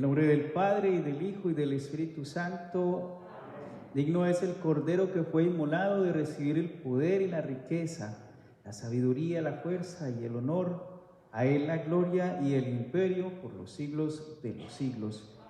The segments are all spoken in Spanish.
nombre del Padre, y del Hijo, y del Espíritu Santo. Digno es el Cordero que fue inmolado de recibir el poder y la riqueza, la sabiduría, la fuerza y el honor. A Él la gloria y el imperio por los siglos de los siglos.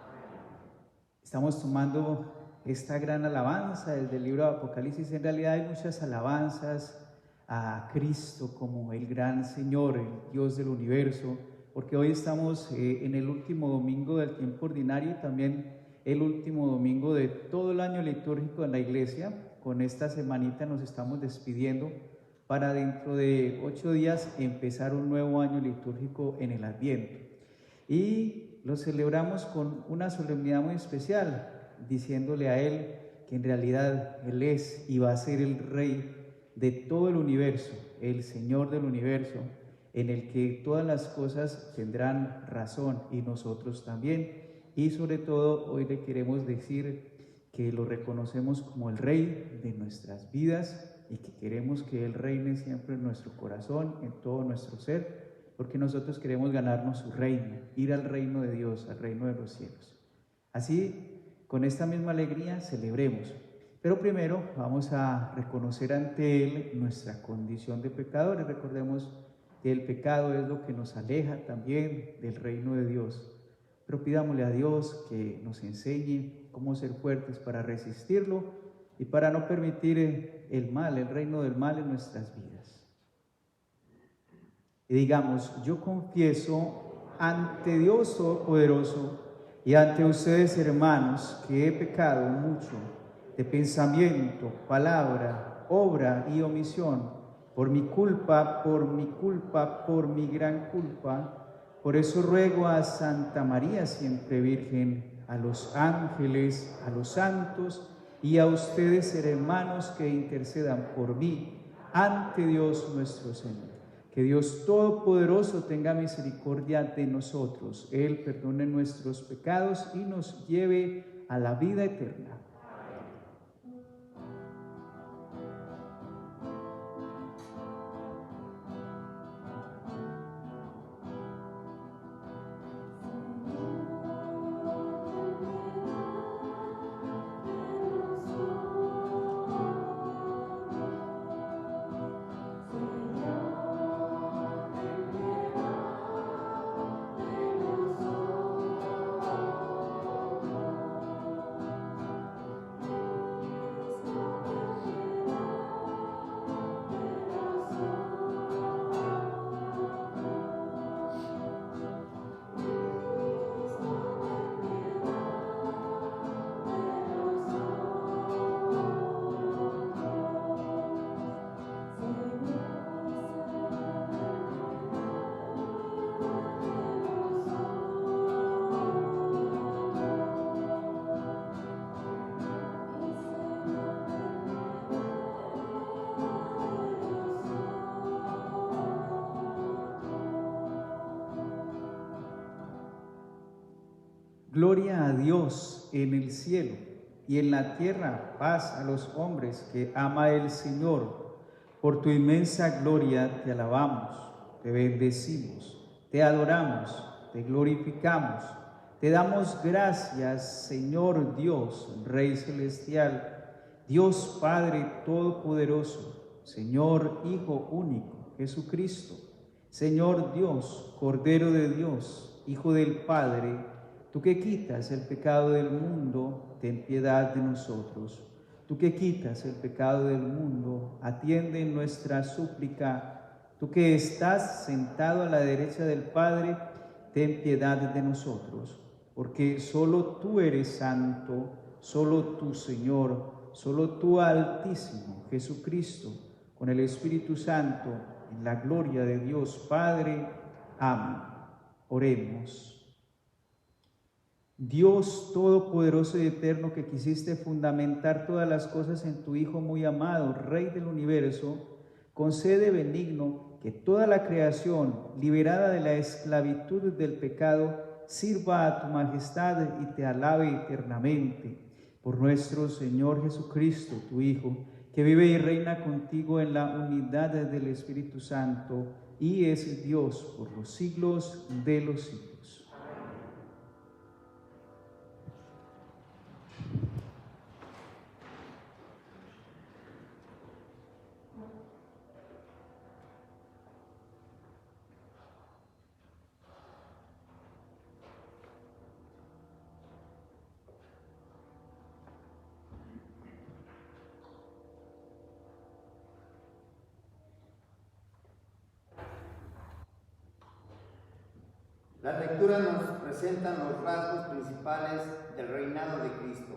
Estamos tomando esta gran alabanza desde el libro de Apocalipsis. En realidad hay muchas alabanzas a Cristo como el gran Señor, el Dios del universo, porque hoy estamos en el último domingo del tiempo ordinario y también el último domingo de todo el año litúrgico en la iglesia. Con esta semanita nos estamos despidiendo para dentro de 8 días empezar un nuevo año litúrgico en el Adviento. Y lo celebramos con una solemnidad muy especial, diciéndole a Él que en realidad Él es y va a ser el Rey de todo el universo, el Señor del universo, en el que todas las cosas tendrán razón y nosotros también. Y sobre todo hoy le queremos decir que lo reconocemos como el Rey de nuestras vidas y que queremos que Él reine siempre en nuestro corazón, en todo nuestro ser, porque nosotros queremos ganarnos su reino, ir al reino de Dios, al reino de los cielos. Así, con esta misma alegría, celebremos. Pero primero vamos a reconocer ante Él nuestra condición de pecadores. Recordemos que el pecado es lo que nos aleja también del reino de Dios. Pero pidámosle a Dios que nos enseñe cómo ser fuertes para resistirlo y para no permitir el mal, el reino del mal en nuestras vidas. Y digamos: yo confieso ante Dios Todopoderoso y ante ustedes, hermanos, que he pecado mucho de pensamiento, palabra, obra y omisión, por mi culpa, por mi gran culpa. Por eso ruego a Santa María, siempre Virgen, a los ángeles, a los santos y a ustedes, hermanos, que intercedan por mí ante Dios nuestro Señor. Que Dios Todopoderoso tenga misericordia de nosotros, Él perdone nuestros pecados y nos lleve a la vida eterna. Gloria a Dios en el cielo y en la tierra paz a los hombres que ama el Señor. Por tu inmensa gloria te alabamos, te bendecimos, te adoramos, te glorificamos, te damos gracias, Señor Dios, Rey celestial, Dios Padre todopoderoso, Señor Hijo único, Jesucristo, Señor Dios, Cordero de Dios, Hijo del Padre. Tú que quitas el pecado del mundo, ten piedad de nosotros. Tú que quitas el pecado del mundo, atiende nuestra súplica. Tú que estás sentado a la derecha del Padre, ten piedad de nosotros. Porque solo tú eres santo, solo tú, Señor, solo tú, Altísimo, Jesucristo, con el Espíritu Santo, en la gloria de Dios Padre. Amén. Oremos. Dios todopoderoso y eterno, que quisiste fundamentar todas las cosas en tu Hijo muy amado, Rey del universo, concede benigno que toda la creación, liberada de la esclavitud del pecado, sirva a tu majestad y te alabe eternamente. Por nuestro Señor Jesucristo, tu Hijo, que vive y reina contigo en la unidad del Espíritu Santo y es Dios por los siglos de los siglos. Las lecturas nos presentan los rasgos principales del reinado de Cristo: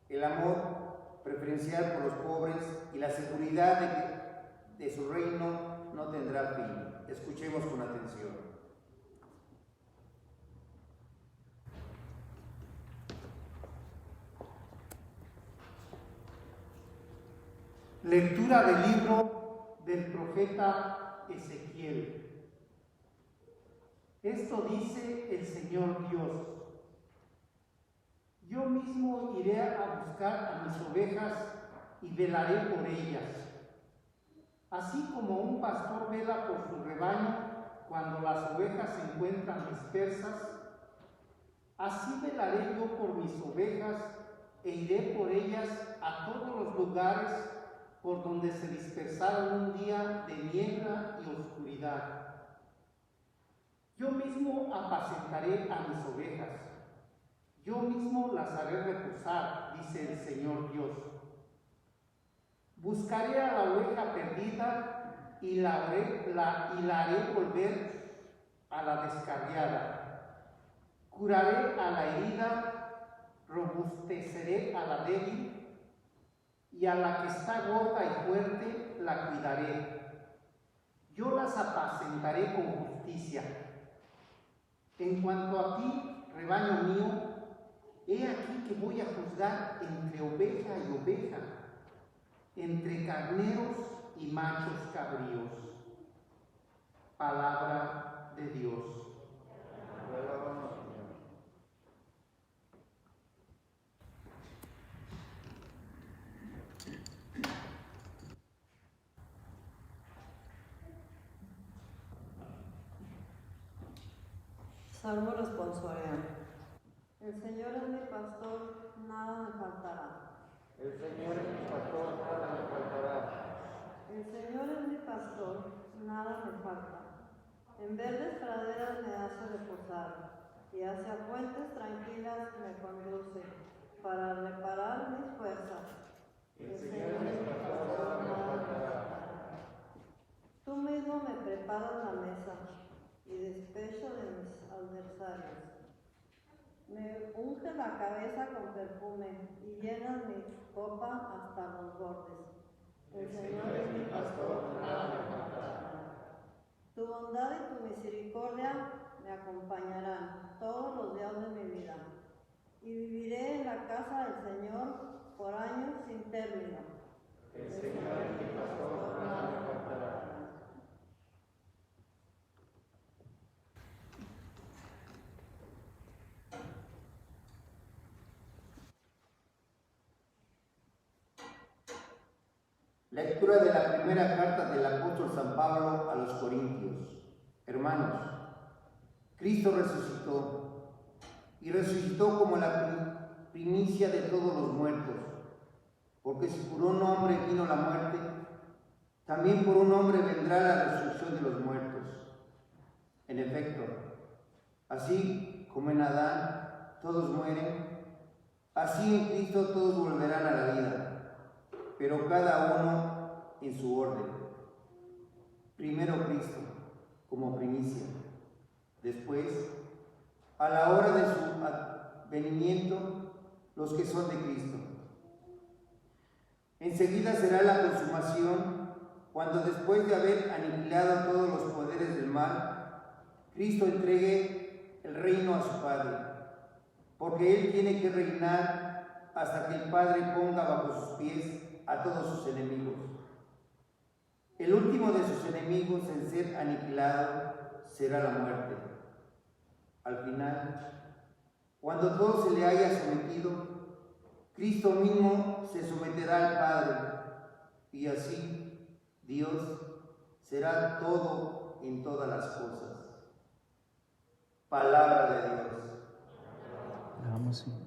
el amor preferencial por los pobres y la seguridad de que su reino no tendrá fin. Escuchemos con atención. Lectura del libro del profeta Ezequiel. Esto dice el Señor Dios: yo mismo iré a buscar a mis ovejas y velaré por ellas. Así como un pastor vela por su rebaño cuando las ovejas se encuentran dispersas, así velaré yo por mis ovejas e iré por ellas a todos los lugares por donde se dispersaron un día de niebla y oscuridad. Yo mismo apacentaré a mis ovejas, yo mismo las haré reposar, dice el Señor Dios. Buscaré a la oveja perdida y la haré volver a la descarriada. Curaré a la herida, robusteceré a la débil, y a la que está gorda y fuerte la cuidaré. Yo las apacentaré con justicia. En cuanto a ti, rebaño mío, he aquí que voy a juzgar entre oveja y oveja, entre carneros y machos cabríos. Palabra de Dios. Salmo responsorial. El Señor es mi pastor, nada me faltará. El Señor es mi pastor, nada me faltará. El Señor es mi pastor, nada me falta. En verdes praderas me hace reposar, y hacia fuentes tranquilas me conduce, para reparar mis fuerzas. El Señor es mi pastor, nada me faltará. Tú mismo me preparas la mesa, y despecho de mis adversarios. Me unge la cabeza con perfume y llenas mi copa hasta los bordes. El Señor es mi pastor, nada me faltará. Tu bondad y tu misericordia me acompañarán todos los días de mi vida, y viviré en la casa del Señor por años sin término. El Señor es mi pastor, nada me faltará. Lectura de la primera carta del apóstol San Pablo a los Corintios. Hermanos, Cristo resucitó, y resucitó como la primicia de todos los muertos, porque si por un hombre vino la muerte, también por un hombre vendrá la resurrección de los muertos. En efecto, así como en Adán todos mueren, así en Cristo todos volverán a la vida, pero cada uno en su orden. Primero Cristo, como primicia. Después, a la hora de su advenimiento, los que son de Cristo. Enseguida será la consumación, cuando después de haber aniquilado todos los poderes del mal, Cristo entregue el reino a su Padre, porque Él tiene que reinar hasta que el Padre ponga bajo sus pies a todos sus enemigos. El último de sus enemigos en ser aniquilado será la muerte. Al final, cuando todo se le haya sometido, Cristo mismo se someterá al Padre, y así Dios será todo en todas las cosas. Palabra de Dios. Vamos, Señor.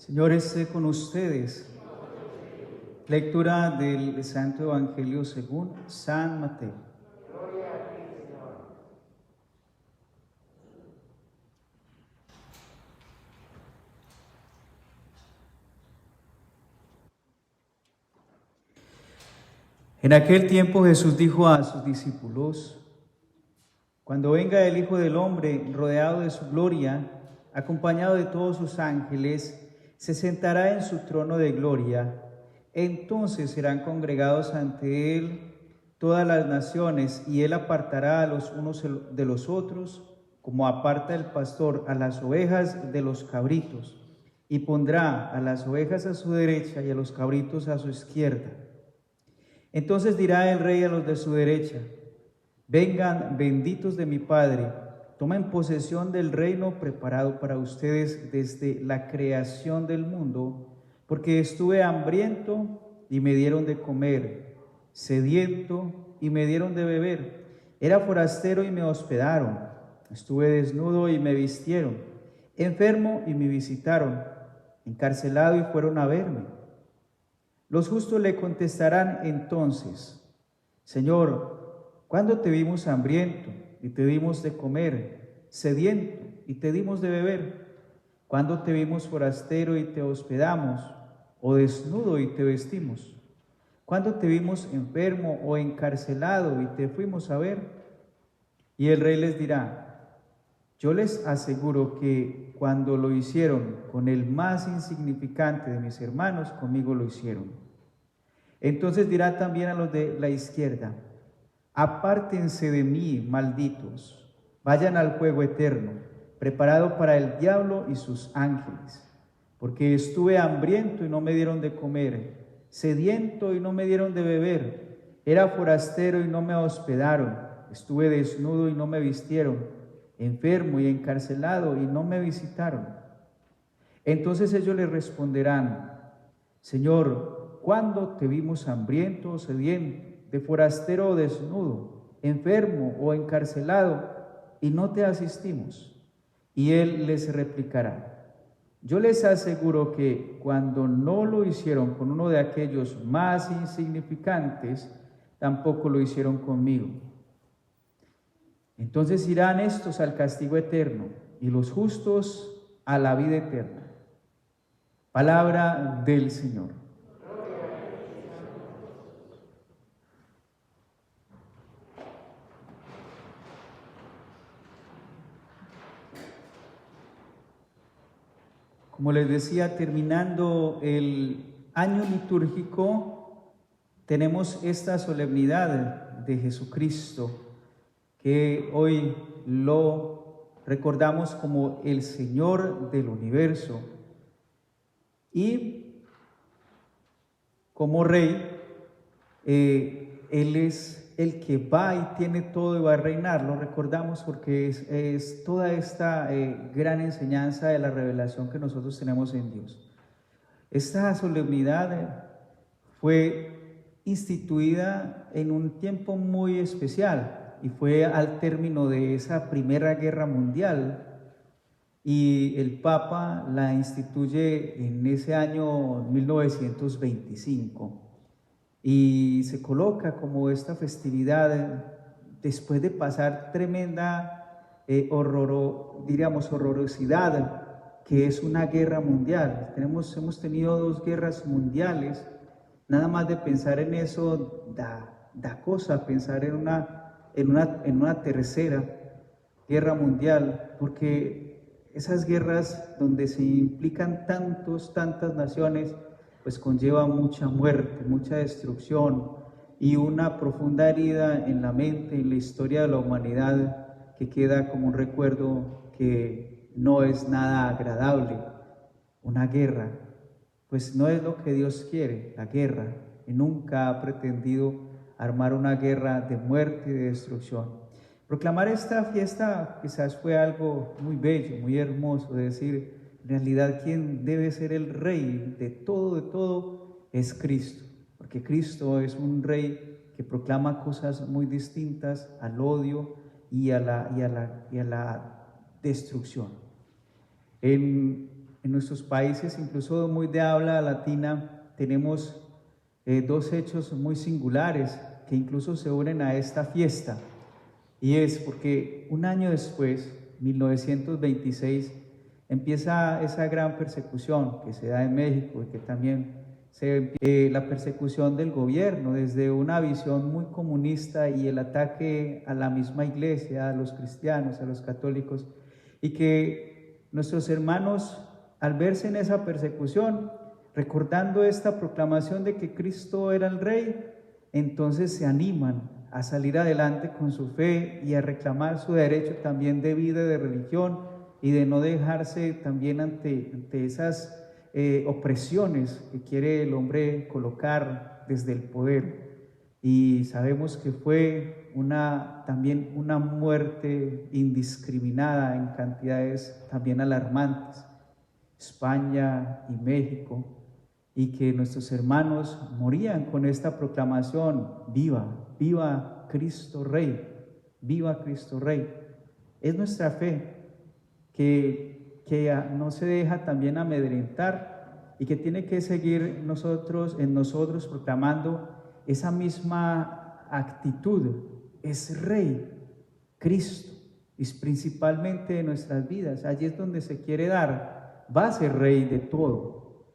Señor esté con ustedes. Lectura del Santo Evangelio según San Mateo. Gloria a ti, Señor. En aquel tiempo Jesús dijo a sus discípulos: cuando venga el Hijo del Hombre rodeado de su gloria, acompañado de todos sus ángeles, se sentará en su trono de gloria. Entonces serán congregados ante él todas las naciones, y él apartará a los unos de los otros, como aparta el pastor a las ovejas de los cabritos, y pondrá a las ovejas a su derecha y a los cabritos a su izquierda. Entonces dirá el rey a los de su derecha: vengan, benditos de mi Padre, tomen posesión del reino preparado para ustedes desde la creación del mundo, porque estuve hambriento y me dieron de comer, sediento y me dieron de beber, era forastero y me hospedaron, estuve desnudo y me vistieron, enfermo y me visitaron, encarcelado y fueron a verme. Los justos le contestarán entonces: Señor, ¿cuándo te vimos hambriento y te dimos de comer, sediento y te dimos de beber? ¿Cuándo te vimos forastero y te hospedamos, o desnudo y te vestimos? ¿Cuándo te vimos enfermo o encarcelado y te fuimos a ver? Y el rey les dirá: yo les aseguro que cuando lo hicieron con el más insignificante de mis hermanos, conmigo lo hicieron. Entonces dirá también a los de la izquierda: apártense de mí, malditos, vayan al fuego eterno, preparado para el diablo y sus ángeles, porque estuve hambriento y no me dieron de comer, sediento y no me dieron de beber, era forastero y no me hospedaron, estuve desnudo y no me vistieron, enfermo y encarcelado y no me visitaron. Entonces ellos le responderán: Señor, ¿cuándo te vimos hambriento o sediento, de forastero o desnudo, enfermo o encarcelado, y no te asistimos? Y él les replicará: yo les aseguro que cuando no lo hicieron con uno de aquellos más insignificantes, tampoco lo hicieron conmigo. Entonces irán estos al castigo eterno y los justos a la vida eterna. Palabra del Señor. Como les decía, terminando el año litúrgico, tenemos esta solemnidad de Jesucristo, que hoy lo recordamos como el Señor del universo. Y como Rey, Él es el que va y tiene todo y va a reinar. Lo recordamos porque es toda esta gran enseñanza de la revelación que nosotros tenemos en Dios. Esta solemnidad fue instituida en un tiempo muy especial y fue al término de esa Primera Guerra Mundial, y el Papa la instituye en ese año 1925 y se coloca como esta festividad después de pasar tremenda horrorosidad, que es una guerra mundial. Hemos tenido 2 guerras mundiales. Nada más de pensar en eso da cosa pensar en una tercera guerra mundial, porque esas guerras donde se implican tantas naciones, pues conlleva mucha muerte, mucha destrucción y una profunda herida en la mente, en la historia de la humanidad, que queda como un recuerdo que no es nada agradable. Una guerra, pues no es lo que Dios quiere, la guerra, y nunca ha pretendido armar una guerra de muerte y de destrucción. Proclamar esta fiesta quizás fue algo muy bello, muy hermoso, de decir, en realidad quien debe ser el Rey de todo es Cristo, porque Cristo es un Rey que proclama cosas muy distintas al odio y a la destrucción. En en nuestros países, incluso muy de habla latina, tenemos dos hechos muy singulares que incluso se unen a esta fiesta. Y es porque un año después, 1926, empieza esa gran persecución que se da en México y que también la persecución del gobierno desde una visión muy comunista y el ataque a la misma iglesia, a los cristianos, a los católicos, y que nuestros hermanos, al verse en esa persecución, recordando esta proclamación de que Cristo era el Rey, entonces se animan a salir adelante con su fe y a reclamar su derecho también de vida y de religión y de no dejarse también ante esas opresiones que quiere el hombre colocar desde el poder. Y sabemos que fue también una muerte indiscriminada en cantidades también alarmantes, España y México, y que nuestros hermanos morían con esta proclamación: viva, viva Cristo Rey, viva Cristo Rey. Es nuestra fe que no se deja también amedrentar y que tiene que seguir en nosotros proclamando esa misma actitud. Es Rey, Cristo, y principalmente en nuestras vidas. Allí es donde se quiere dar. Va a ser Rey de todo,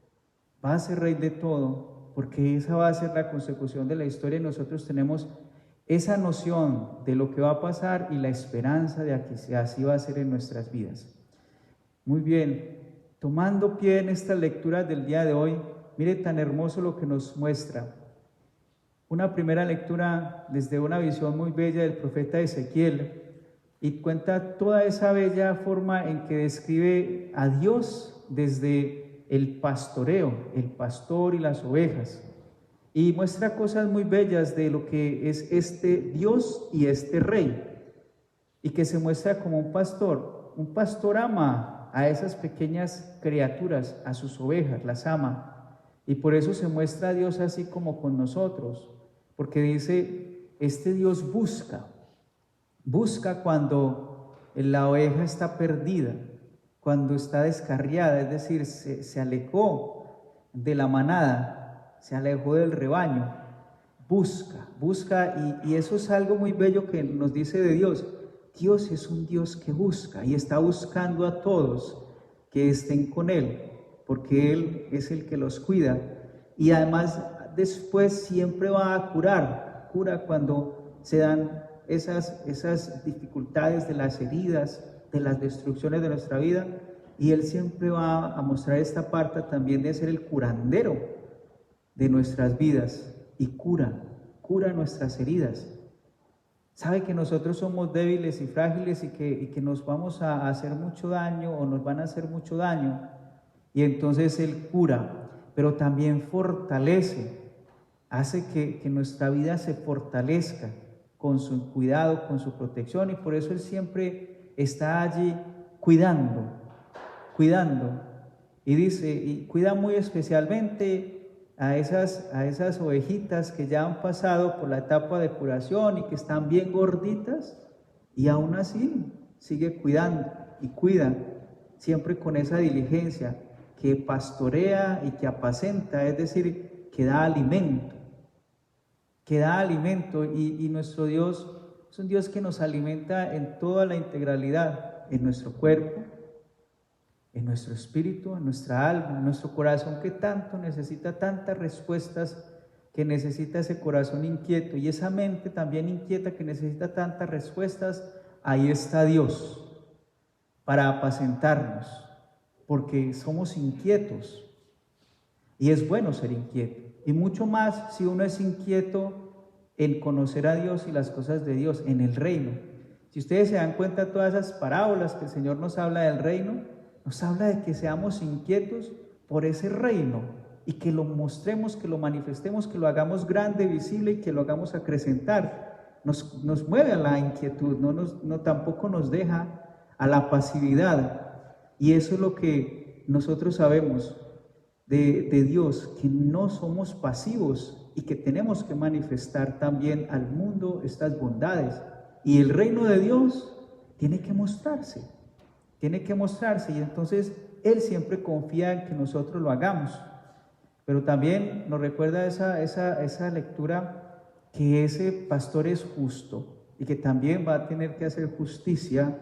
va a ser Rey de todo, porque esa va a ser la consecución de la historia y nosotros tenemos esa noción de lo que va a pasar y la esperanza de que así va a ser en nuestras vidas. Muy bien, tomando pie en esta lectura del día de hoy, mire tan hermoso lo que nos muestra. Una primera lectura desde una visión muy bella del profeta Ezequiel y cuenta toda esa bella forma en que describe a Dios desde el pastoreo, el pastor y las ovejas. Y muestra cosas muy bellas de lo que es este Dios y este Rey, y que se muestra como un pastor. Un pastor ama a esas pequeñas criaturas, a sus ovejas, las ama, y por eso se muestra a Dios así como con nosotros, porque dice, este Dios busca cuando la oveja está perdida, cuando está descarriada, es decir, se alejó de la manada, se alejó del rebaño, busca, y eso es algo muy bello que nos dice de Dios. Dios es un Dios que busca y está buscando a todos que estén con Él, porque Él es el que los cuida. Y además después siempre va a cura cuando se dan esas dificultades de las heridas, de las destrucciones de nuestra vida, y Él siempre va a mostrar esta parte también de ser el curandero de nuestras vidas y cura nuestras heridas. Sabe que nosotros somos débiles y frágiles y que nos vamos a hacer mucho daño o nos van a hacer mucho daño, y entonces Él cura, pero también fortalece, hace que nuestra vida se fortalezca con su cuidado, con su protección, y por eso Él siempre está allí cuidando, y dice, y cuida muy especialmente a esas ovejitas que ya han pasado por la etapa de curación y que están bien gorditas, y aún así sigue cuidando y cuida, siempre con esa diligencia, que pastorea y que apacenta, es decir, que da alimento, y nuestro Dios es un Dios que nos alimenta en toda la integralidad, en nuestro cuerpo, en nuestro espíritu, en nuestra alma, en nuestro corazón que tanto necesita tantas respuestas, que necesita ese corazón inquieto, y esa mente también inquieta que necesita tantas respuestas. Ahí está Dios para apacentarnos, porque somos inquietos y es bueno ser inquieto, y mucho más si uno es inquieto en conocer a Dios y las cosas de Dios en el reino. Si ustedes se dan cuenta, todas esas parábolas que el Señor nos habla del reino, nos habla de que seamos inquietos por ese reino y que lo mostremos, que lo manifestemos, que lo hagamos grande, visible y que lo hagamos acrecentar. Nos mueve a la inquietud, tampoco nos deja a la pasividad. Y eso es lo que nosotros sabemos de Dios, que no somos pasivos y que tenemos que manifestar también al mundo estas bondades. Y el reino de Dios tiene que mostrarse, y entonces Él siempre confía en que nosotros lo hagamos. Pero también nos recuerda esa lectura que ese pastor es justo y que también va a tener que hacer justicia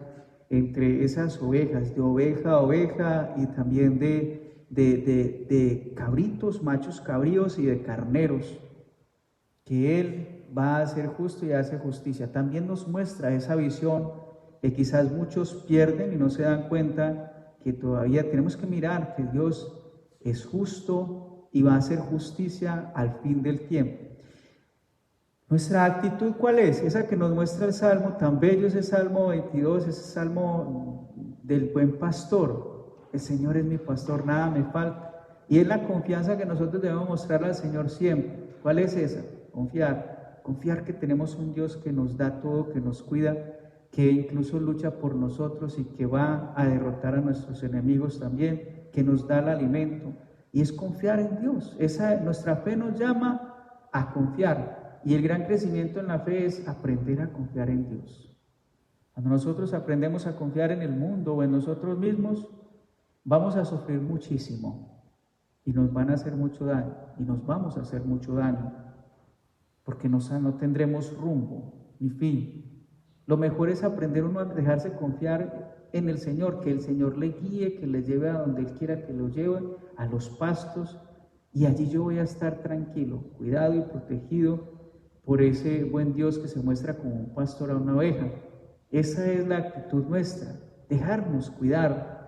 entre esas ovejas, de oveja a oveja, y también de cabritos, machos cabríos y de carneros, que Él va a ser justo y hace justicia. También nos muestra esa visión que quizás muchos pierden y no se dan cuenta que todavía tenemos que mirar que Dios es justo y va a hacer justicia al fin del tiempo. Nuestra actitud, ¿cuál es? Esa que nos muestra el Salmo, tan bello ese Salmo 22, ese Salmo del buen pastor. El Señor es mi pastor, nada me falta. Y es la confianza que nosotros debemos mostrarle al Señor siempre. ¿Cuál es esa? Confiar que tenemos un Dios que nos da todo, que nos cuida, que incluso lucha por nosotros y que va a derrotar a nuestros enemigos también, que nos da el alimento. Y es confiar en Dios. Nuestra fe nos llama a confiar. Y el gran crecimiento en la fe es aprender a confiar en Dios. Cuando nosotros aprendemos a confiar en el mundo o en nosotros mismos, vamos a sufrir muchísimo y nos van a hacer mucho daño y nos vamos a hacer mucho daño porque no tendremos rumbo ni fin. Lo mejor es aprender uno a dejarse confiar en el Señor, que el Señor le guíe, que le lleve a donde Él quiera que lo lleve, a los pastos, y allí yo voy a estar tranquilo, cuidado y protegido por ese buen Dios que se muestra como un pastor a una oveja. Esa es la actitud nuestra, dejarnos cuidar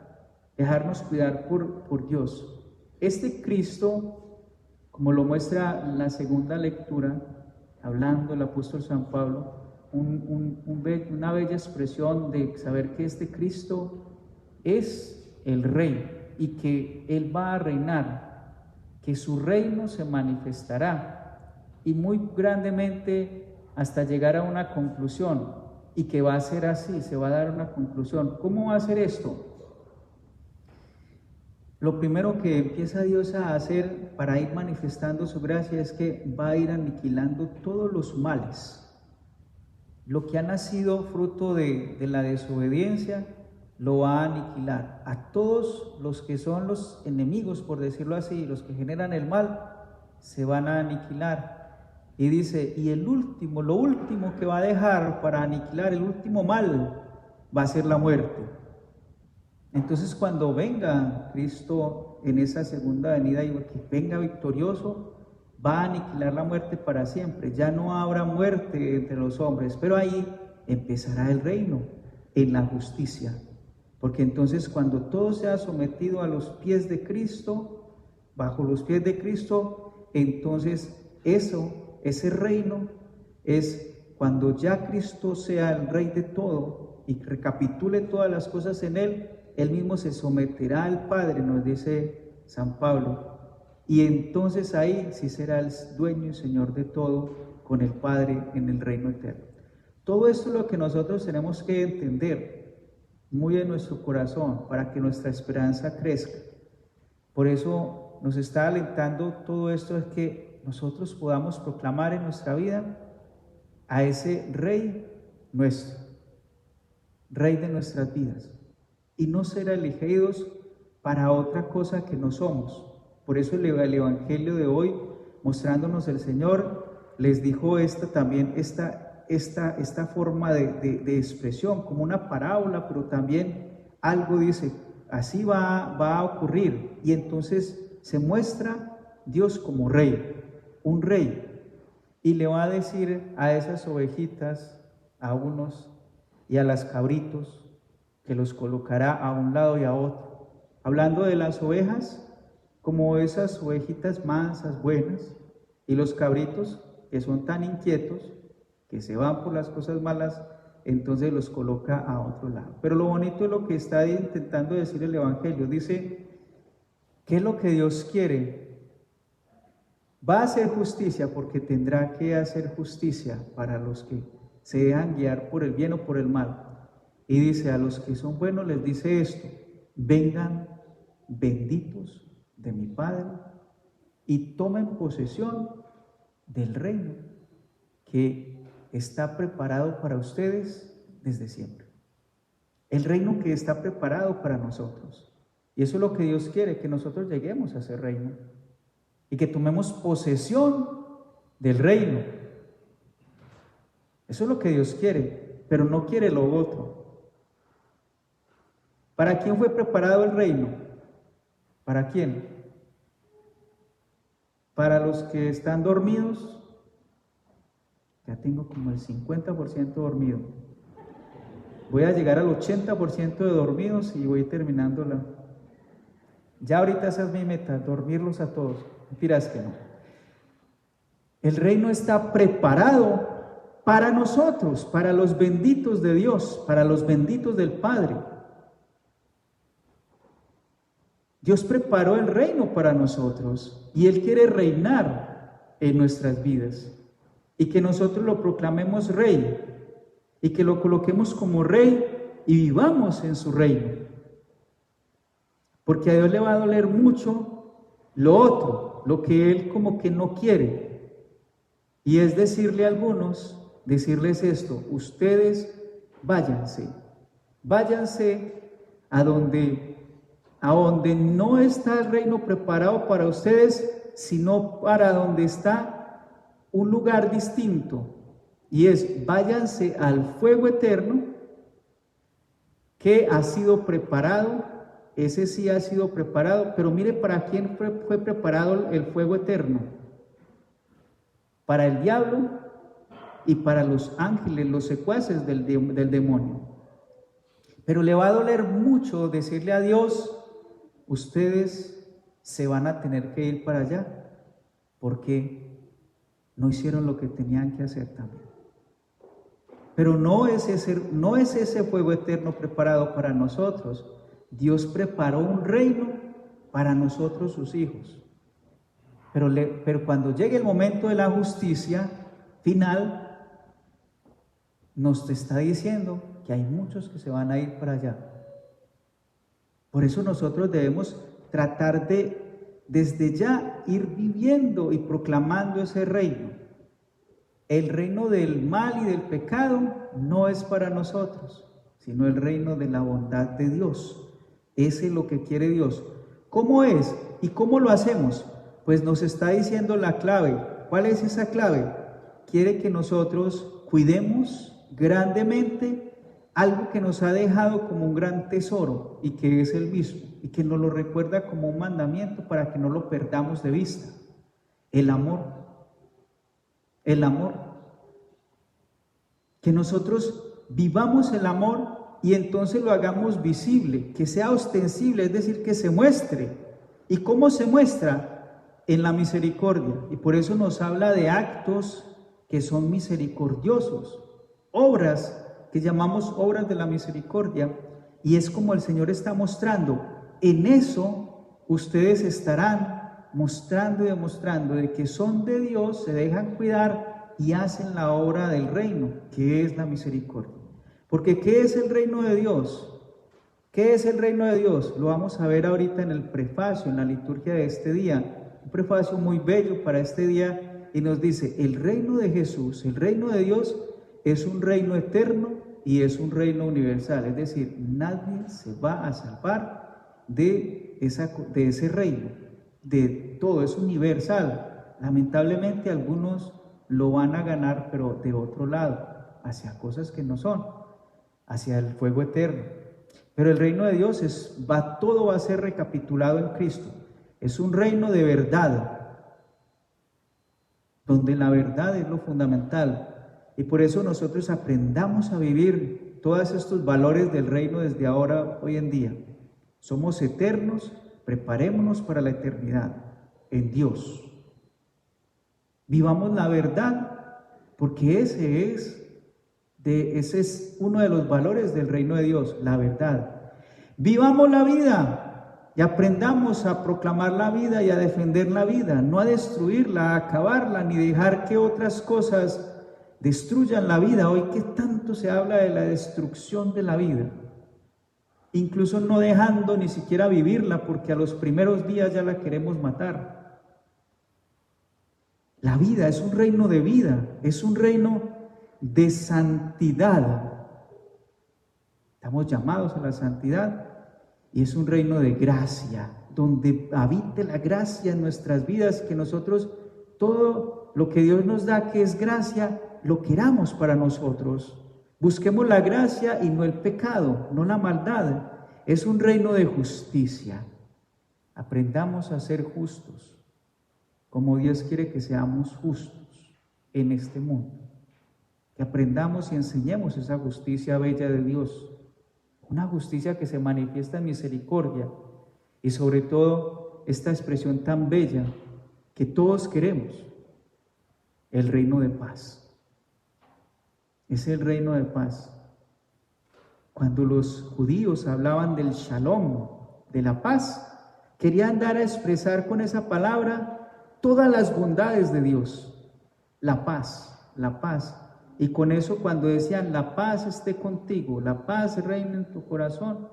por Dios. Este Cristo, como lo muestra la segunda lectura, hablando el apóstol San Pablo, una bella expresión de saber que este Cristo es el Rey y que Él va a reinar, que su reino se manifestará y muy grandemente hasta llegar a una conclusión, y que va a ser así, se va a dar una conclusión. ¿Cómo va a ser esto? Lo primero que empieza Dios a hacer para ir manifestando su gracia es que va a ir aniquilando todos los males. Lo que ha nacido fruto de la desobediencia, lo va a aniquilar. A todos los que son los enemigos, por decirlo así, los que generan el mal, se van a aniquilar. Y dice, y lo último que va a dejar para aniquilar, el último mal, va a ser la muerte. Entonces, cuando venga Cristo en esa segunda venida y que venga victorioso, va a aniquilar la muerte para siempre. Ya no habrá muerte entre los hombres, pero ahí empezará el reino en la justicia. Porque entonces, cuando todo sea sometido a los pies de Cristo, bajo los pies de Cristo, entonces ese reino es cuando ya Cristo sea el Rey de todo y recapitule todas las cosas en Él, Él mismo se someterá al Padre, nos dice San Pablo, y entonces ahí sí será el dueño y Señor de todo con el Padre en el reino eterno. Todo esto es lo que nosotros tenemos que entender muy en nuestro corazón para que nuestra esperanza crezca. Por eso nos está alentando todo esto, es que nosotros podamos proclamar en nuestra vida a ese Rey nuestro, Rey de nuestras vidas, y no ser elegidos para otra cosa que no somos. Por eso el Evangelio de hoy, mostrándonos el Señor, les dijo esta forma de expresión, como una parábola, pero también algo dice, así va a ocurrir, y entonces se muestra Dios como Rey, un Rey, y le va a decir a esas ovejitas, a unos y a las cabritos, que los colocará a un lado y a otro. Hablando de las ovejas, como esas ovejitas mansas, buenas, y los cabritos, que son tan inquietos, que se van por las cosas malas, entonces los coloca a otro lado. Pero lo bonito es lo que está intentando decir el Evangelio. Dice, ¿qué es lo que Dios quiere? Va a hacer justicia porque tendrá que hacer justicia para los que se dejan guiar por el bien o por el mal. Y dice, a los que son buenos les dice esto, vengan benditos de mi Padre y tomen posesión del reino que está preparado para ustedes desde siempre. El reino que está preparado para nosotros. Y eso es lo que Dios quiere, que nosotros lleguemos a ese reino y que tomemos posesión del reino. Eso es lo que Dios quiere, pero no quiere lo otro. ¿Para quién fue preparado el reino? ¿Para quién? ¿Para los que están dormidos? Ya tengo como el 50% dormido. Voy a llegar al 80% de dormidos y voy terminando la... Ya ahorita esa es mi meta, dormirlos a todos. Mentiras que no. El reino está preparado para nosotros, para los benditos de Dios, para los benditos del Padre. Dios preparó el reino para nosotros y Él quiere reinar en nuestras vidas y que nosotros lo proclamemos rey y que lo coloquemos como rey y vivamos en su reino. Porque a Dios le va a doler mucho lo otro, lo que Él como que no quiere. Y es decirle a algunos, decirles esto: ustedes váyanse a donde no está el reino preparado para ustedes, sino para donde está un lugar distinto. Y es: váyanse al fuego eterno que ha sido preparado. Ese sí ha sido preparado, pero mire para quién fue preparado el fuego eterno. Para el diablo y para los ángeles, los secuaces del demonio. Pero le va a doler mucho decirle a Dios: ustedes se van a tener que ir para allá, porque no hicieron lo que tenían que hacer también. Pero no es ese fuego eterno preparado para nosotros. Dios preparó un reino para nosotros, sus hijos. Pero cuando llegue el momento de la justicia final, nos está diciendo que hay muchos que se van a ir para allá. Por eso nosotros debemos tratar de, desde ya, ir viviendo y proclamando ese reino. El reino del mal y del pecado no es para nosotros, sino el reino de la bondad de Dios. Ese es lo que quiere Dios. ¿Cómo es? ¿Y cómo lo hacemos? Pues nos está diciendo la clave. ¿Cuál es esa clave? Quiere que nosotros cuidemos grandemente algo que nos ha dejado como un gran tesoro y que es el mismo, y que nos lo recuerda como un mandamiento para que no lo perdamos de vista: el amor. El amor. Que nosotros vivamos el amor y entonces lo hagamos visible, que sea ostensible, es decir, que se muestre. ¿Y cómo se muestra? En la misericordia. Y por eso nos habla de actos que son misericordiosos, obras que llamamos obras de la misericordia. Y es como el Señor está mostrando: en eso ustedes estarán mostrando y demostrando de que son de Dios, se dejan cuidar y hacen la obra del reino, que es la misericordia. Porque ¿qué es el reino de Dios? ¿Qué es el reino de Dios? Lo vamos a ver ahorita en el prefacio, en la liturgia de este día. Un prefacio muy bello para este día, y nos dice: el reino de Jesús, el reino de Dios, es un reino eterno y es un reino universal. Es decir, nadie se va a salvar de ese reino, de todo, es universal. Lamentablemente algunos lo van a ganar, pero de otro lado, hacia cosas que no son, hacia el fuego eterno. Pero el reino de Dios todo va a ser recapitulado en Cristo. Es un reino de verdad, donde la verdad es lo fundamental. Y por eso nosotros aprendamos a vivir todos estos valores del reino desde ahora, hoy en día. Somos eternos, preparémonos para la eternidad en Dios. Vivamos la verdad, porque ese es uno de los valores del reino de Dios, la verdad. Vivamos la vida y aprendamos a proclamar la vida y a defender la vida, no a destruirla, a acabarla, ni dejar que otras cosas destruyan la vida. Hoy que tanto se habla de la destrucción de la vida, incluso no dejando ni siquiera vivirla, porque a los primeros días ya la queremos matar. La vida es un reino de vida, es un reino de santidad. Estamos llamados a la santidad. Y es un reino de gracia, donde habite la gracia en nuestras vidas, que nosotros todo lo que Dios nos da, que es gracia, lo queramos para nosotros. Busquemos la gracia y no el pecado, no la maldad. Es un reino de justicia. Aprendamos a ser justos, como Dios quiere que seamos justos en este mundo. Que aprendamos y enseñemos esa justicia bella de Dios. Una justicia que se manifiesta en misericordia y sobre todo esta expresión tan bella que todos queremos, el reino de paz. Es el reino de paz. Cuando los judíos hablaban del shalom, de la paz, querían dar a expresar con esa palabra todas las bondades de Dios. La paz, la paz. Y con eso, cuando decían la paz esté contigo, la paz reine en tu corazón,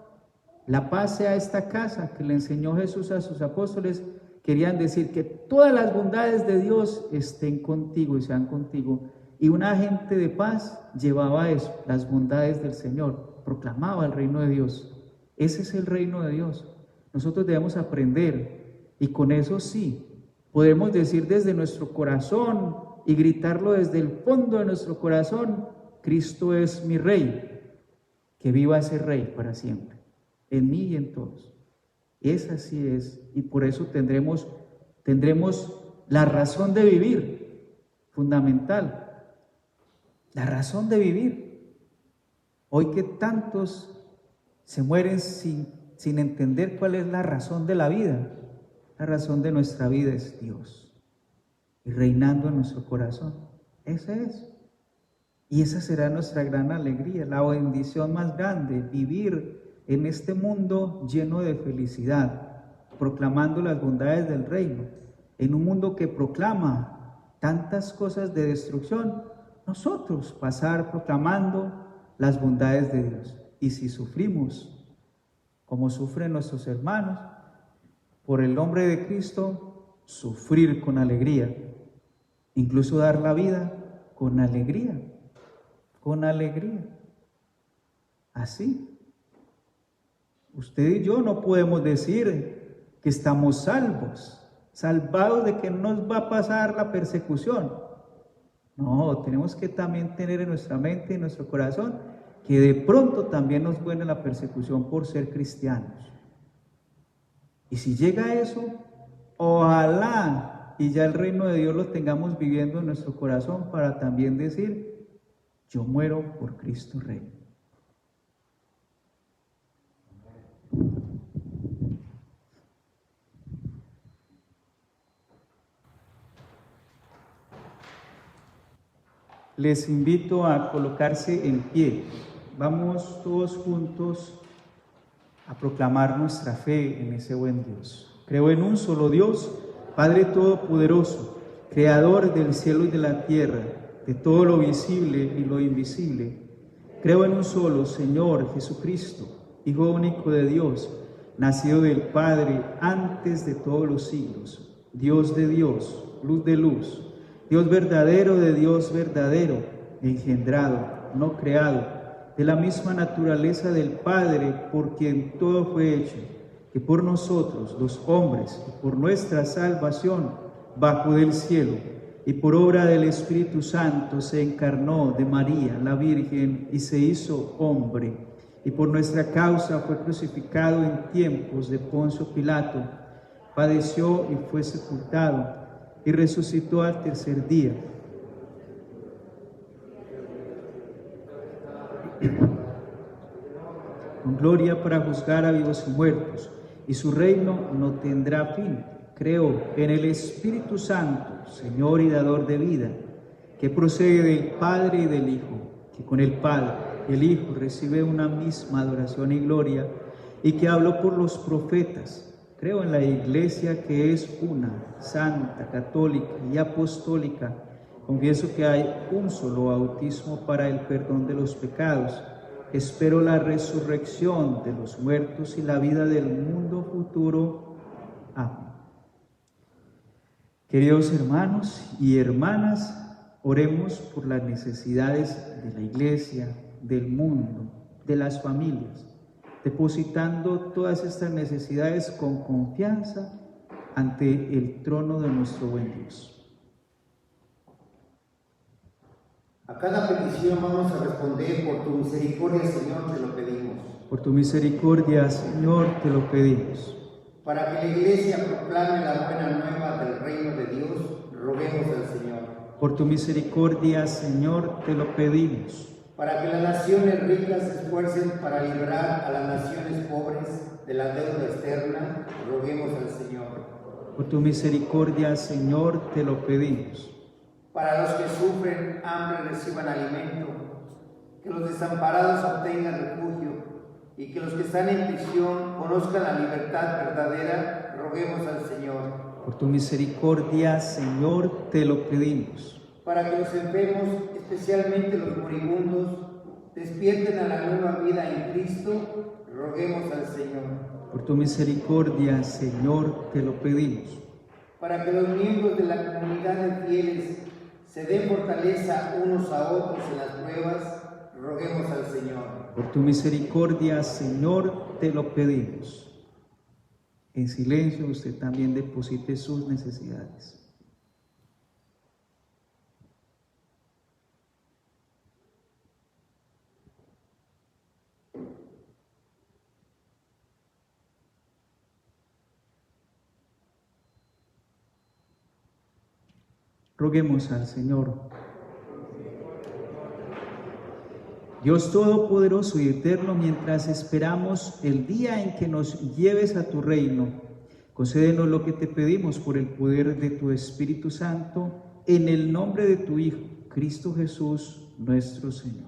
la paz sea esta casa que le enseñó Jesús a sus apóstoles, querían decir que todas las bondades de Dios estén contigo y sean contigo. Y una gente de paz llevaba eso, las bondades del Señor, proclamaba el reino de Dios. Ese es el reino de Dios. Nosotros debemos aprender, y con eso sí, podemos decir desde nuestro corazón y gritarlo desde el fondo de nuestro corazón: Cristo es mi Rey, que viva ese Rey para siempre, en mí y en todos. Esa sí es, y por eso tendremos la razón de vivir, fundamental, la razón de vivir. Hoy que tantos se mueren sin entender cuál es la razón de la vida. La razón de nuestra vida es Dios, y reinando en nuestro corazón. Ese es. Y esa será nuestra gran alegría, la bendición más grande, vivir en este mundo lleno de felicidad, proclamando las bondades del reino. En un mundo que proclama tantas cosas de destrucción, nosotros pasar proclamando las bondades de Dios. Y si sufrimos, como sufren nuestros hermanos, por el nombre de Cristo, sufrir con alegría, incluso dar la vida con alegría, así. Usted y yo no podemos decir que estamos salvados de que no nos va a pasar la persecución. No, tenemos que también tener en nuestra mente y en nuestro corazón que de pronto también nos viene la persecución por ser cristianos. Y si llega eso, ojalá y ya el reino de Dios lo tengamos viviendo en nuestro corazón para también decir: yo muero por Cristo Rey. Les invito a colocarse en pie. Vamos todos juntos a proclamar nuestra fe en ese buen Dios. Creo en un solo Dios, Padre Todopoderoso, Creador del cielo y de la tierra, de todo lo visible y lo invisible. Creo en un solo Señor Jesucristo, Hijo único de Dios, nacido del Padre antes de todos los siglos, Dios de Dios, luz de luz, Dios verdadero de Dios verdadero, engendrado, no creado, de la misma naturaleza del Padre, por quien todo fue hecho, que por nosotros, los hombres, y por nuestra salvación, bajó del cielo, y por obra del Espíritu Santo se encarnó de María, la Virgen, y se hizo hombre, y por nuestra causa fue crucificado en tiempos de Poncio Pilato, padeció y fue sepultado, y resucitó al tercer día. Con gloria para juzgar a vivos y muertos, y su reino no tendrá fin. Creo en el Espíritu Santo, Señor y dador de vida, que procede del Padre y del Hijo, que con el Padre y el Hijo recibe una misma adoración y gloria, y que habló por los profetas. Creo en la Iglesia, que es una, santa, católica y apostólica. Confieso que hay un solo bautismo para el perdón de los pecados. Espero la resurrección de los muertos y la vida del mundo futuro. Amén. Queridos hermanos y hermanas, oremos por las necesidades de la Iglesia, del mundo, de las familias. depositando todas estas necesidades con confianza ante el trono de nuestro buen Dios. A cada petición vamos a responder: por tu misericordia, Señor, te lo pedimos. Por tu misericordia, Señor, te lo pedimos. Para que la Iglesia proclame la buena nueva del reino de Dios, roguemos al Señor. Por tu misericordia, Señor, te lo pedimos. Para que las naciones ricas se esfuercen para librar a las naciones pobres de la deuda externa, roguemos al Señor. Por tu misericordia, Señor, te lo pedimos. Para los que sufren hambre reciban alimento, que los desamparados obtengan refugio y que los que están en prisión conozcan la libertad verdadera, roguemos al Señor. Por tu misericordia, Señor, te lo pedimos. Para que los enfermos, especialmente los moribundos, despierten a la nueva vida en Cristo, roguemos al Señor. Por tu misericordia, Señor, te lo pedimos. Para que los miembros de la comunidad de fieles se den fortaleza unos a otros en las pruebas, roguemos al Señor. Por tu misericordia, Señor, te lo pedimos. En silencio usted también deposite sus necesidades. Roguemos al Señor. Dios Todopoderoso y Eterno, mientras esperamos el día en que nos lleves a tu reino, concédenos lo que te pedimos por el poder de tu Espíritu Santo, en el nombre de tu Hijo, Cristo Jesús, nuestro Señor.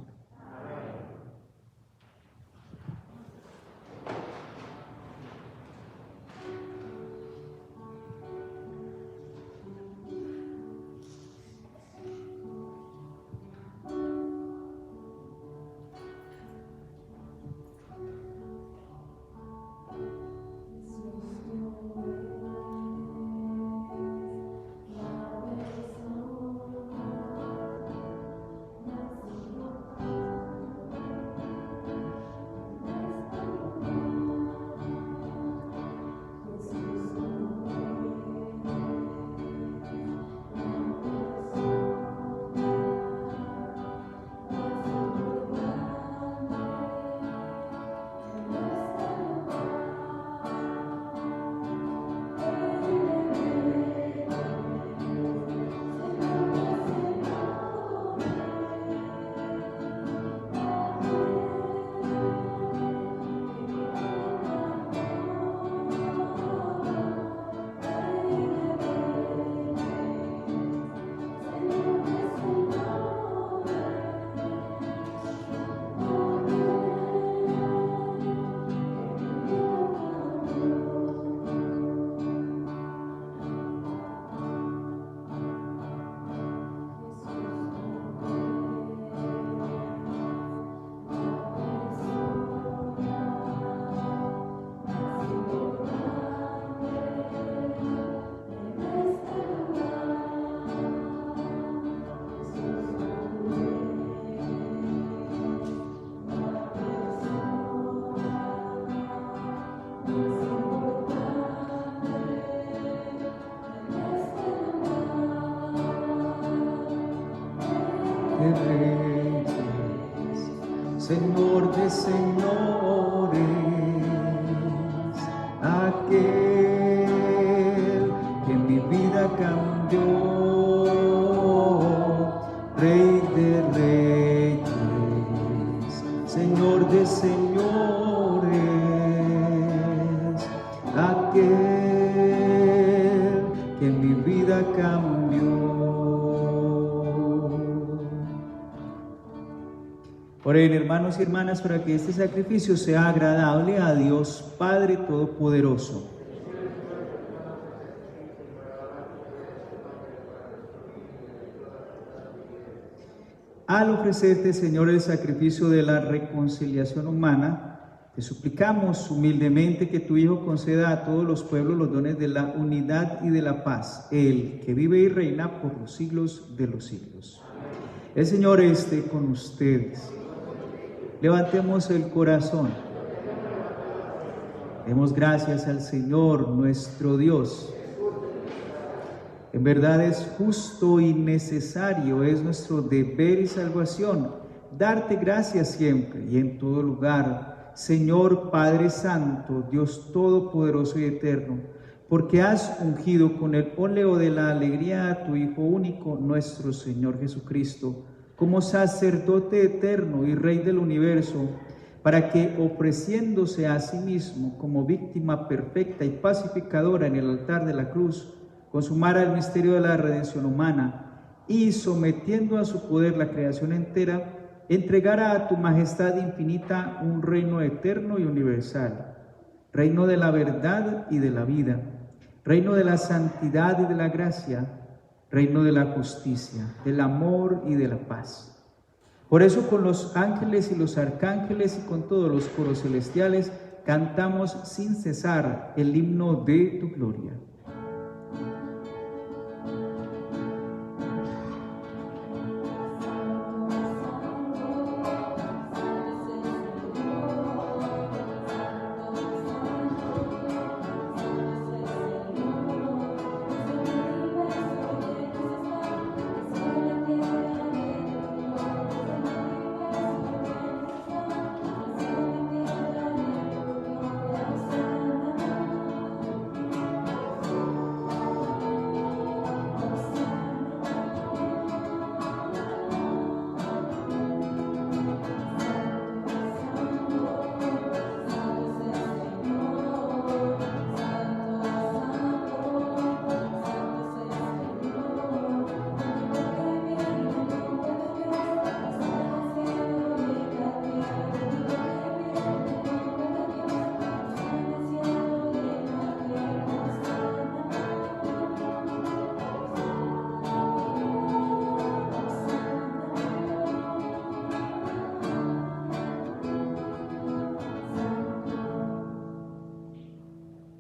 Señor de señores, aquel que mi vida cambió, Rey de reyes, Señor de señores, aquel que mi vida cambió. Oren, hermanos y hermanas, para que este sacrificio sea agradable a Dios Padre Todopoderoso. Al ofrecerte, Señor, el sacrificio de la reconciliación humana, te suplicamos humildemente que tu Hijo conceda a todos los pueblos los dones de la unidad y de la paz, Él que vive y reina por los siglos de los siglos. El Señor esté con ustedes. Levantemos el corazón. Demos gracias al Señor nuestro Dios. En verdad es justo y necesario, es nuestro deber y salvación, darte gracias siempre y en todo lugar, Señor Padre Santo, Dios Todopoderoso y Eterno, porque has ungido con el óleo de la alegría a tu Hijo único, nuestro Señor Jesucristo, como sacerdote eterno y Rey del universo, para que, ofreciéndose a sí mismo como víctima perfecta y pacificadora en el altar de la cruz, consumara el misterio de la redención humana y, sometiendo a su poder la creación entera, entregara a tu majestad infinita un reino eterno y universal, reino de la verdad y de la vida, reino de la santidad y de la gracia, reino de la justicia, del amor y de la paz. Por eso con los ángeles y los arcángeles y con todos los coros celestiales cantamos sin cesar el himno de tu gloria.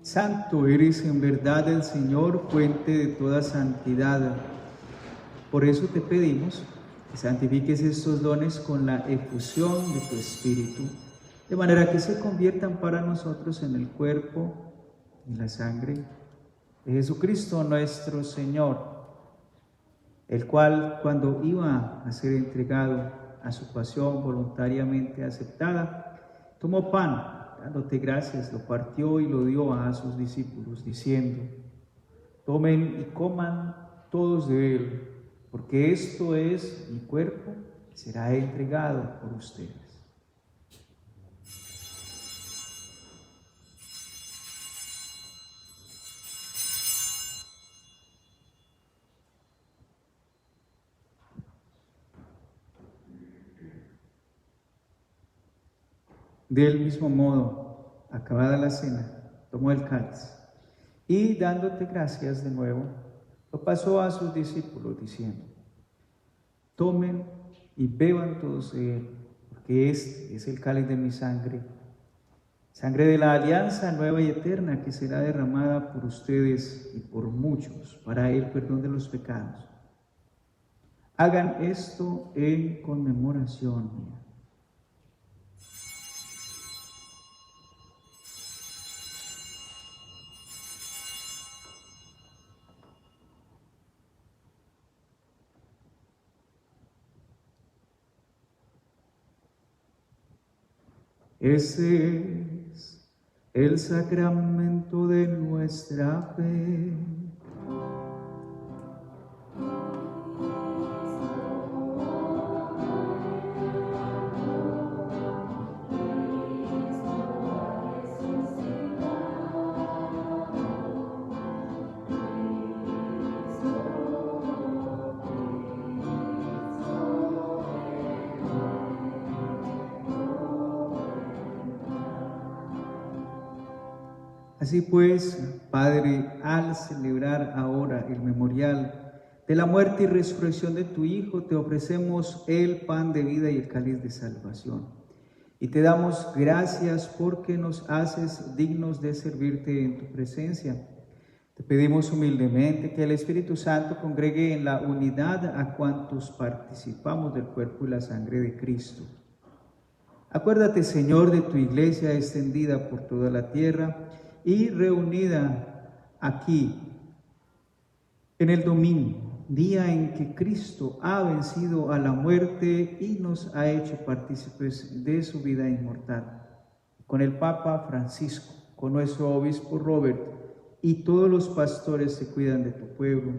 Santo eres en verdad el Señor, fuente de toda santidad. Por eso te pedimos que santifiques estos dones con la efusión de tu Espíritu, de manera que se conviertan para nosotros en el cuerpo y la sangre de Jesucristo nuestro Señor, el cual, cuando iba a ser entregado a su pasión voluntariamente aceptada, tomó pan, dándote gracias, lo partió y lo dio a sus discípulos, diciendo: tomen y coman todos de él, porque esto es mi cuerpo, que será entregado por ustedes. Del mismo modo, acabada la cena, tomó el cáliz y, dándote gracias de nuevo, lo pasó a sus discípulos, diciendo: tomen y beban todos de él, porque este es el cáliz de mi sangre, sangre de la alianza nueva y eterna, que será derramada por ustedes y por muchos para el perdón de los pecados. Hagan esto en conmemoración mía. Ese es el sacramento de nuestra fe. Así pues, Padre, al celebrar ahora el memorial de la muerte y resurrección de tu Hijo, te ofrecemos el pan de vida y el cáliz de salvación. Y te damos gracias porque nos haces dignos de servirte en tu presencia. Te pedimos humildemente que el Espíritu Santo congregue en la unidad a cuantos participamos del cuerpo y la sangre de Cristo. Acuérdate, Señor, de tu iglesia extendida por toda la tierra y reunida aquí en el domingo, día en que Cristo ha vencido a la muerte y nos ha hecho partícipes de su vida inmortal. Con el Papa Francisco, con nuestro obispo Robert y todos los pastores que cuidan de tu pueblo,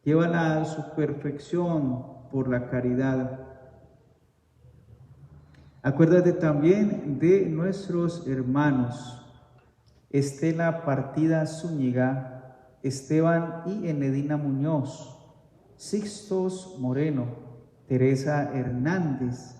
llévala a su perfección por la caridad. Acuérdate también de nuestros hermanos Estela Partida Zúñiga, Esteban y Enedina Muñoz, Sixtos Moreno, Teresa Hernández,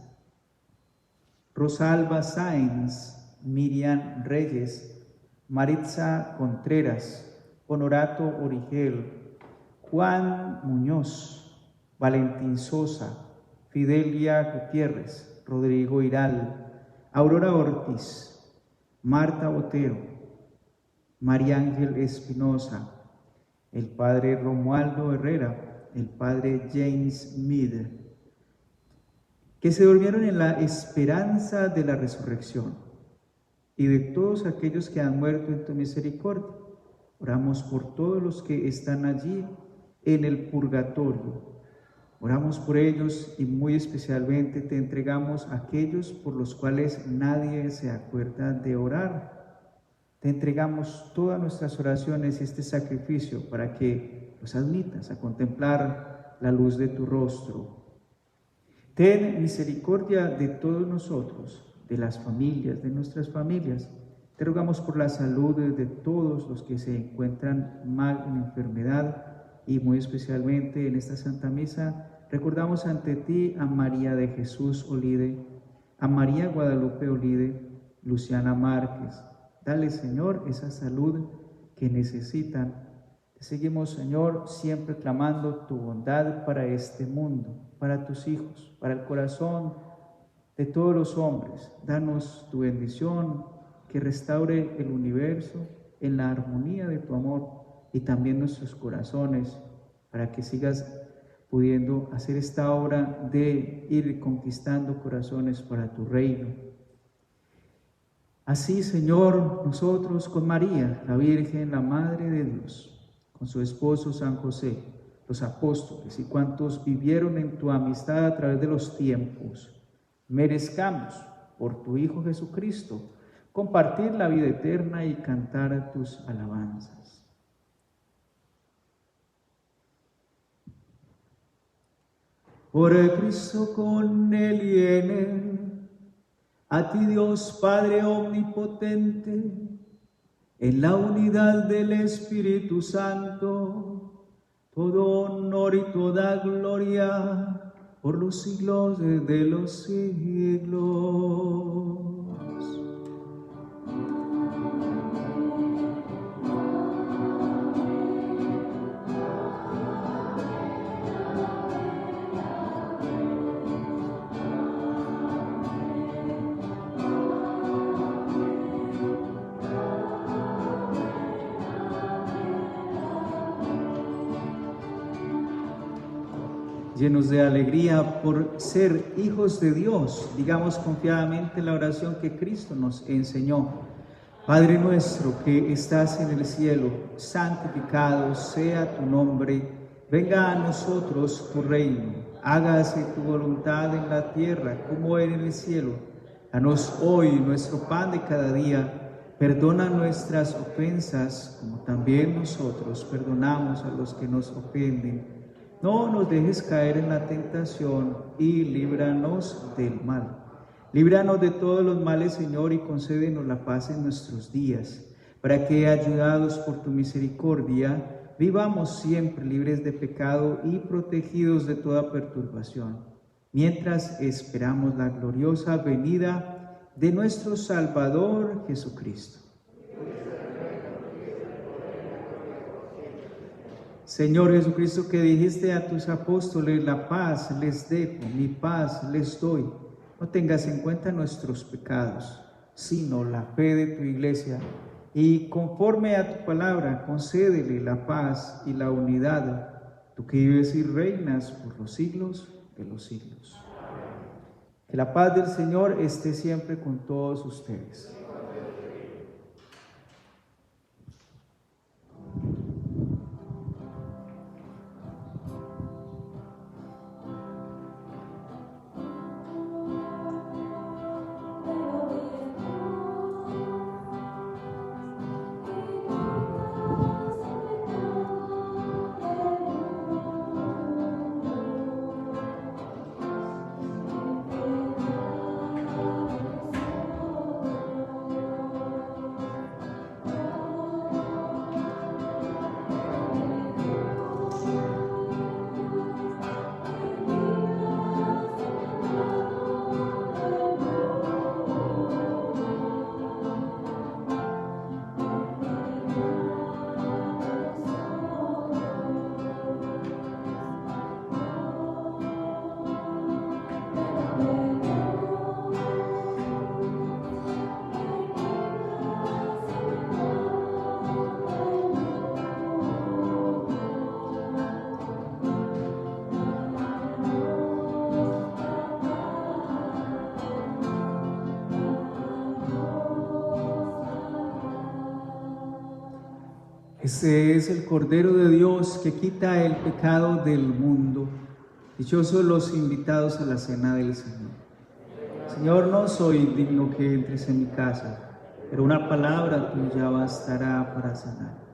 Rosalba Sáenz, Miriam Reyes, Maritza Contreras, Honorato Origel, Juan Muñoz, Valentín Sosa, Fidelia Gutiérrez, Rodrigo Iral, Aurora Ortiz, Marta Botero, María Ángel Espinosa, el padre Romualdo Herrera, el padre James Mead, que se durmieron en la esperanza de la resurrección, y de todos aquellos que han muerto en tu misericordia. Oramos por todos los que están allí en el purgatorio. Oramos por ellos y muy especialmente te entregamos a aquellos por los cuales nadie se acuerda de orar. Te entregamos todas nuestras oraciones y este sacrificio para que los admitas a contemplar la luz de tu rostro. Ten misericordia de todos nosotros, de las familias, de nuestras familias. Te rogamos por la salud de todos los que se encuentran mal en enfermedad y muy especialmente en esta Santa Misa recordamos ante ti a María de Jesús Olide, a María Guadalupe Olide, Luciana Márquez. Dale, Señor, esa salud que necesitan. Te seguimos, Señor, siempre clamando tu bondad para este mundo, para tus hijos, para el corazón de todos los hombres. Danos tu bendición que restaure el universo en la armonía de tu amor y también nuestros corazones, para que sigas pudiendo hacer esta obra de ir conquistando corazones para tu reino. Así, Señor, nosotros con María, la Virgen, la Madre de Dios, con su esposo San José, los apóstoles y cuantos vivieron en tu amistad a través de los tiempos, merezcamos por tu Hijo Jesucristo compartir la vida eterna y cantar tus alabanzas. Por Cristo, con Él y en Él, a ti Dios Padre omnipotente, en la unidad del Espíritu Santo, todo honor y toda gloria por los siglos de los siglos. Llenos de alegría por ser hijos de Dios, digamos confiadamente la oración que Cristo nos enseñó. Padre nuestro que estás en el cielo, santificado sea tu nombre. Venga a nosotros tu reino. Hágase tu voluntad en la tierra como en el cielo. Danos hoy nuestro pan de cada día. Perdona nuestras ofensas como también nosotros perdonamos a los que nos ofenden. No nos dejes caer en la tentación y líbranos del mal. Líbranos de todos los males, Señor, y concédenos la paz en nuestros días, para que, ayudados por tu misericordia, vivamos siempre libres de pecado y protegidos de toda perturbación, mientras esperamos la gloriosa venida de nuestro Salvador Jesucristo. Señor Jesucristo, que dijiste a tus apóstoles, la paz les dejo, mi paz les doy. No tengas en cuenta nuestros pecados, sino la fe de tu iglesia. Y conforme a tu palabra, concédele la paz y la unidad, tú que vives y reinas por los siglos de los siglos. Que la paz del Señor esté siempre con todos ustedes. Ese es el Cordero de Dios que quita el pecado del mundo. Dichosos los invitados a la cena del Señor. Señor, no soy digno que entres en mi casa, pero una palabra tuya bastará para sanar.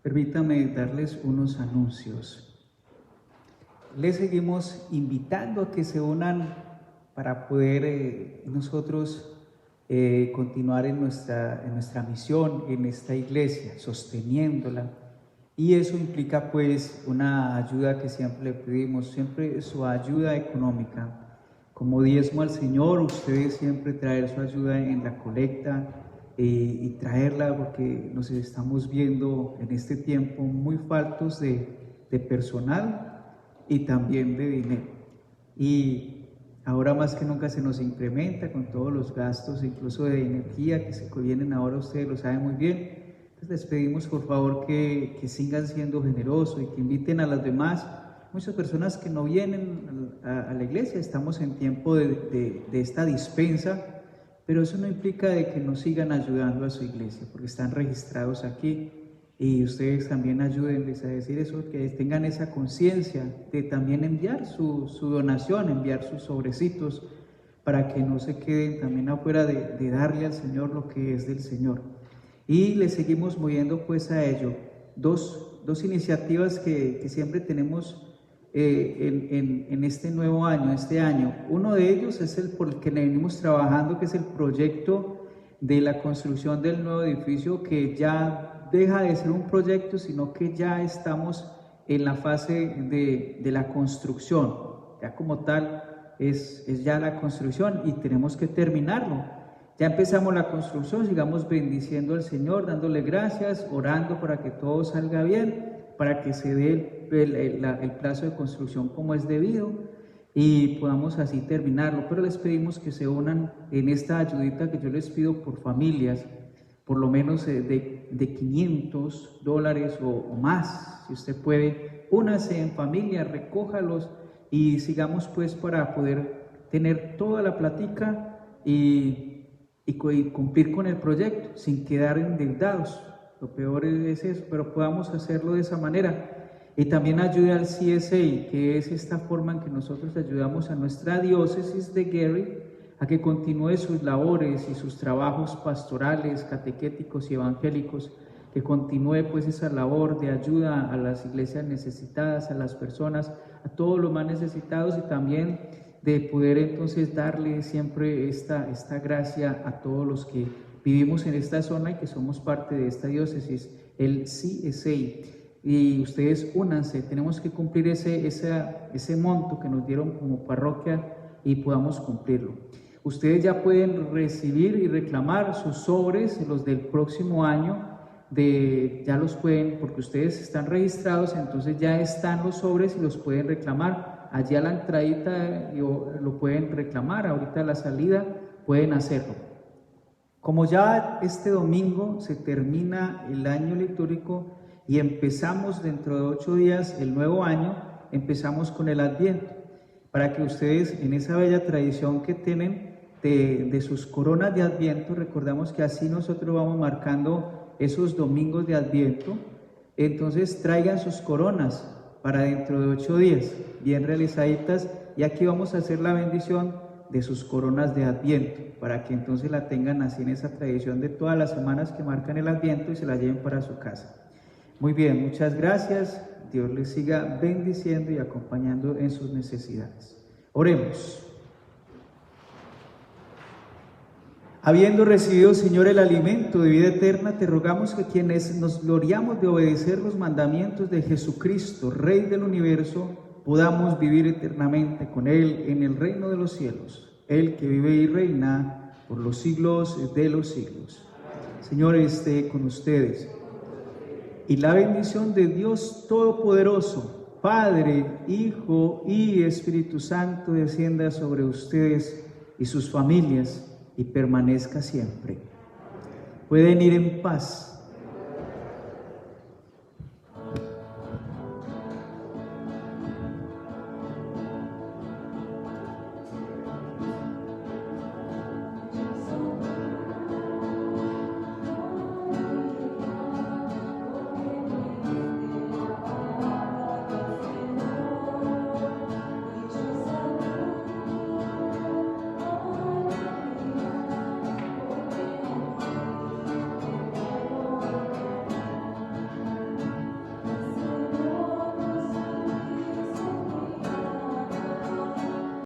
Permítame darles unos anuncios. Les seguimos invitando a que se unan para poder nosotros continuar en nuestra misión, en esta iglesia, sosteniéndola. Y eso implica pues una ayuda que siempre le pedimos, siempre su ayuda económica. Como diezmo al Señor, ustedes siempre traer su ayuda en la colecta y traerla, porque nos estamos viendo en este tiempo muy faltos de personal y también de dinero. Y ahora más que nunca se nos incrementa con todos los gastos, incluso de energía que se vienen ahora, ustedes lo saben muy bien. Entonces les pedimos por favor que sigan siendo generosos y que inviten a las demás. Muchas personas que no vienen a la iglesia, estamos en tiempo de esta dispensa, pero eso no implica de que nos sigan ayudando a su iglesia, porque están registrados aquí y ustedes también ayúdenles a decir eso, que tengan esa conciencia de también enviar su donación, enviar sus sobrecitos, para que no se queden también afuera de darle al Señor lo que es del Señor. Y le seguimos moviendo pues a ello. Dos iniciativas que siempre tenemos en este nuevo año, este año. Uno de ellos es el por el que le venimos trabajando, que es el proyecto de la construcción del nuevo edificio, que ya deja de ser un proyecto, sino que ya estamos en la fase de la construcción. Ya como tal es ya la construcción y tenemos que terminarlo. Ya empezamos la construcción, sigamos bendiciendo al Señor, dándole gracias, orando para que todo salga bien, para que se dé el plazo de construcción como es debido y podamos así terminarlo. Pero les pedimos que se unan en esta ayudita que yo les pido por familias, por lo menos de $500 o más, si usted puede. Únase en familia, recójalos y sigamos pues para poder tener toda la plática y cumplir con el proyecto sin quedar endeudados. Lo peor es eso, pero podamos hacerlo de esa manera. Y también ayude al CSA, que es esta forma en que nosotros ayudamos a nuestra diócesis de Gary a que continúe sus labores y sus trabajos pastorales, catequéticos y evangélicos, que continúe pues esa labor de ayuda a las iglesias necesitadas, a las personas, a todos los más necesitados, y también de poder entonces darle siempre esta gracia a todos los que vivimos en esta zona y que somos parte de esta diócesis, el CSA. Y ustedes únanse, tenemos que cumplir ese monto que nos dieron como parroquia y podamos cumplirlo. Ustedes ya pueden recibir y reclamar sus sobres, los del próximo año, ya los pueden, porque ustedes están registrados, entonces ya están los sobres y los pueden reclamar. Allí a la entradita lo pueden reclamar, ahorita a la salida pueden hacerlo. Como ya este domingo se termina el año litúrgico y empezamos dentro de 8 días el nuevo año, empezamos con el Adviento, para que ustedes en esa bella tradición que tienen de sus coronas de Adviento, recordamos que así nosotros vamos marcando esos domingos de Adviento, entonces traigan sus coronas para dentro de 8 días, bien realizaditas, y aquí vamos a hacer la bendición de sus coronas de Adviento, para que entonces la tengan así en esa tradición de todas las semanas que marcan el Adviento y se la lleven para su casa. Muy bien, muchas gracias. Dios les siga bendiciendo y acompañando en sus necesidades. Oremos. Habiendo recibido, Señor, el alimento de vida eterna, te rogamos que quienes nos gloriamos de obedecer los mandamientos de Jesucristo, Rey del universo, podamos vivir eternamente con Él en el reino de los cielos, Él que vive y reina por los siglos de los siglos. Señor, esté con ustedes. Y la bendición de Dios Todopoderoso, Padre, Hijo y Espíritu Santo, descienda sobre ustedes y sus familias y permanezca siempre. Pueden ir en paz.